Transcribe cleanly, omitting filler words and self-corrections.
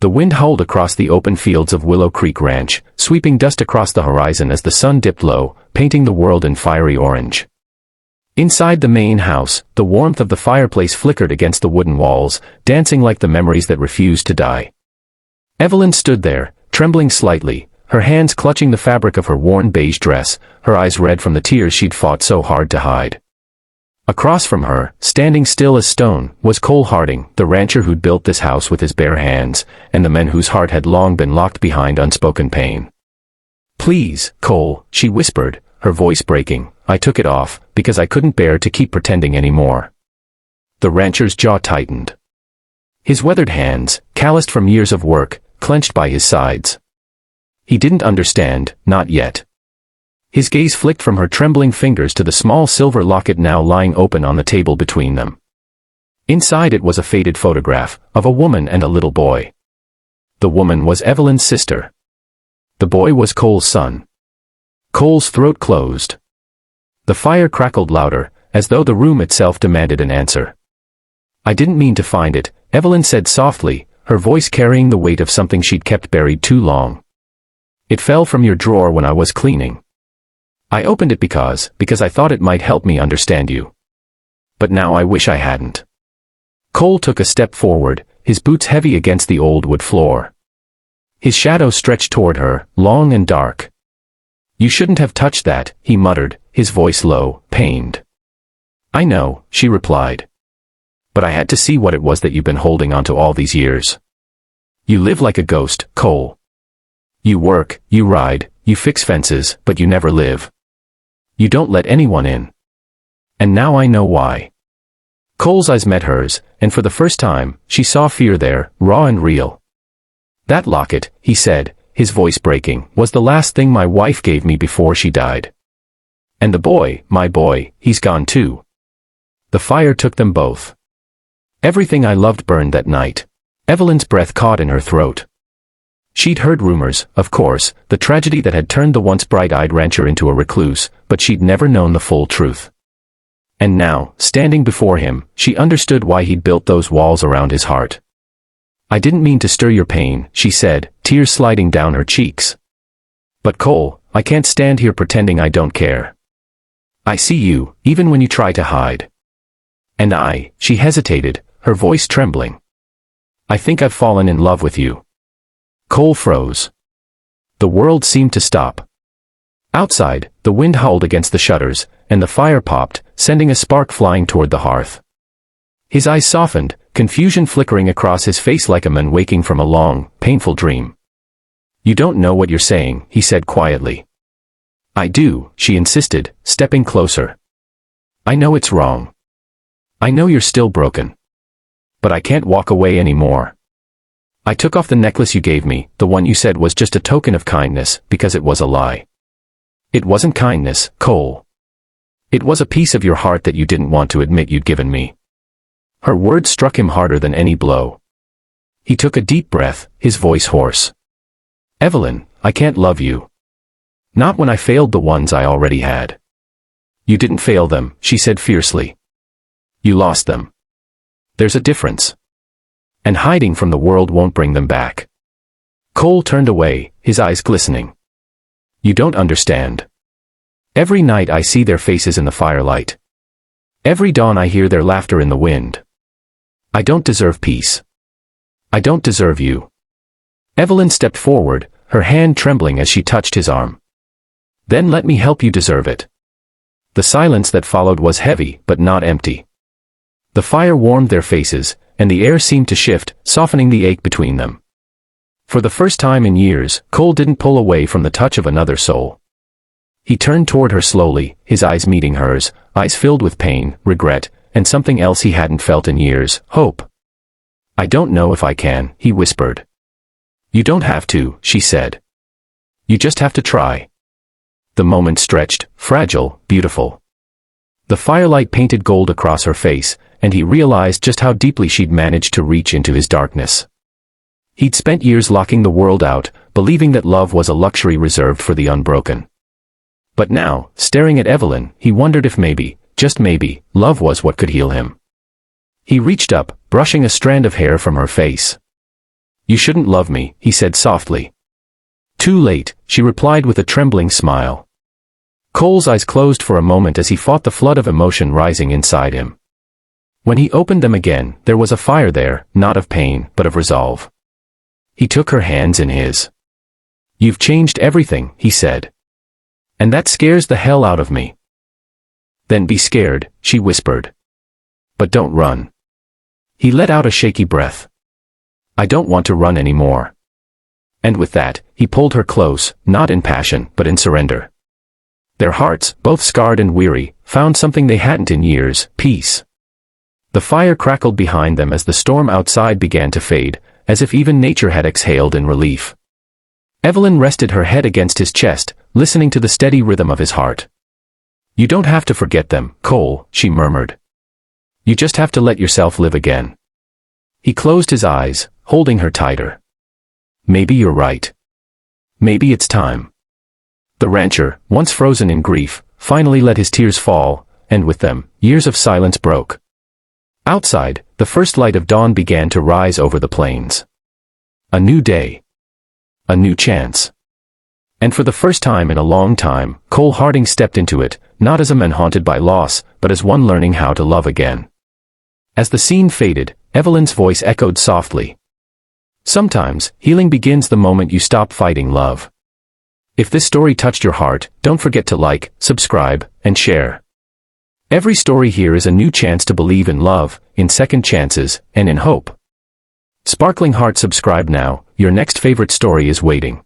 The wind howled across the open fields of Willow Creek Ranch, sweeping dust across the horizon as the sun dipped low, painting the world in fiery orange. Inside the main house, the warmth of the fireplace flickered against the wooden walls, dancing like the memories that refused to die. Evelyn stood there, trembling slightly, her hands clutching the fabric of her worn beige dress, her eyes red from the tears she'd fought so hard to hide. Across from her, standing still as stone, was Cole Harding, the rancher who'd built this house with his bare hands, and the man whose heart had long been locked behind unspoken pain. "Please, Cole," she whispered, her voice breaking. "I took it off, because I couldn't bear to keep pretending anymore." The rancher's jaw tightened. His weathered hands, calloused from years of work, clenched by his sides. He didn't understand, not yet. His gaze flicked from her trembling fingers to the small silver locket now lying open on the table between them. Inside it was a faded photograph, of a woman and a little boy. The woman was Evelyn's sister. The boy was Cole's son. Cole's throat closed. The fire crackled louder, as though the room itself demanded an answer. "I didn't mean to find it," Evelyn said softly, her voice carrying the weight of something she'd kept buried too long. "It fell from your drawer when I was cleaning. I opened it because I thought it might help me understand you. But now I wish I hadn't." Cole took a step forward, his boots heavy against the old wood floor. His shadow stretched toward her, long and dark. "You shouldn't have touched that," he muttered, his voice low, pained. "I know," she replied. "But I had to see what it was that you've been holding onto all these years. You live like a ghost, Cole. You work, you ride, you fix fences, but you never live. You don't let anyone in. And now I know why." Cole's eyes met hers, and for the first time, she saw fear there, raw and real. "That locket," he said, his voice breaking, "was the last thing my wife gave me before she died. And the boy, my boy, he's gone too. The fire took them both. Everything I loved burned that night." Evelyn's breath caught in her throat. She'd heard rumors, of course, the tragedy that had turned the once bright-eyed rancher into a recluse, but she'd never known the full truth. And now, standing before him, she understood why he'd built those walls around his heart. "I didn't mean to stir your pain," she said, tears sliding down her cheeks. "But Cole, I can't stand here pretending I don't care. I see you, even when you try to hide. And she hesitated, her voice trembling. "I think I've fallen in love with you." Cole froze. The world seemed to stop. Outside, the wind howled against the shutters, and the fire popped, sending a spark flying toward the hearth. His eyes softened, confusion flickering across his face like a man waking from a long, painful dream. "You don't know what you're saying," he said quietly. "I do," she insisted, stepping closer. "I know it's wrong. I know you're still broken. But I can't walk away anymore. I took off the necklace you gave me, the one you said was just a token of kindness, because it was a lie. It wasn't kindness, Cole. It was a piece of your heart that you didn't want to admit you'd given me." Her words struck him harder than any blow. He took a deep breath, his voice hoarse. "Evelyn, I can't love you. Not when I failed the ones I already had." "You didn't fail them," she said fiercely. "You lost them. There's a difference. And hiding from the world won't bring them back." Cole turned away, his eyes glistening. "You don't understand. Every night I see their faces in the firelight. Every dawn I hear their laughter in the wind. I don't deserve peace. I don't deserve you." Evelyn stepped forward, her hand trembling as she touched his arm. "Then let me help you deserve it." The silence that followed was heavy, but not empty. The fire warmed their faces, and the air seemed to shift, softening the ache between them. For the first time in years, Cole didn't pull away from the touch of another soul. He turned toward her slowly, his eyes meeting hers, eyes filled with pain, regret, and something else he hadn't felt in years, hope. "I don't know if I can," he whispered. "You don't have to," she said. "You just have to try." The moment stretched, fragile, beautiful. The firelight painted gold across her face, and he realized just how deeply she'd managed to reach into his darkness. He'd spent years locking the world out, believing that love was a luxury reserved for the unbroken. But now, staring at Evelyn, he wondered if maybe, just maybe, love was what could heal him. He reached up, brushing a strand of hair from her face. You shouldn't love me, he said softly. Too late, she replied with a trembling smile. Cole's eyes closed for a moment as he fought the flood of emotion rising inside him. When he opened them again, there was a fire there, not of pain, but of resolve. He took her hands in his. You've changed everything, he said. And that scares the hell out of me. Then be scared, she whispered. But don't run. He let out a shaky breath. I don't want to run anymore. And with that, he pulled her close, not in passion, but in surrender. Their hearts, both scarred and weary, found something they hadn't in years, peace. The fire crackled behind them as the storm outside began to fade, as if even nature had exhaled in relief. Evelyn rested her head against his chest, listening to the steady rhythm of his heart. You don't have to forget them, Cole, she murmured. You just have to let yourself live again. He closed his eyes, holding her tighter. Maybe you're right. Maybe it's time. The rancher, once frozen in grief, finally let his tears fall, and with them, years of silence broke. Outside, the first light of dawn began to rise over the plains. A new day. A new chance. And for the first time in a long time, Cole Harding stepped into it, not as a man haunted by loss, but as one learning how to love again. As the scene faded, Evelyn's voice echoed softly. Sometimes, healing begins the moment you stop fighting love. If this story touched your heart, don't forget to like, subscribe, and share. Every story here is a new chance to believe in love, in second chances, and in hope. Sparkling Heart, subscribe now, your next favorite story is waiting.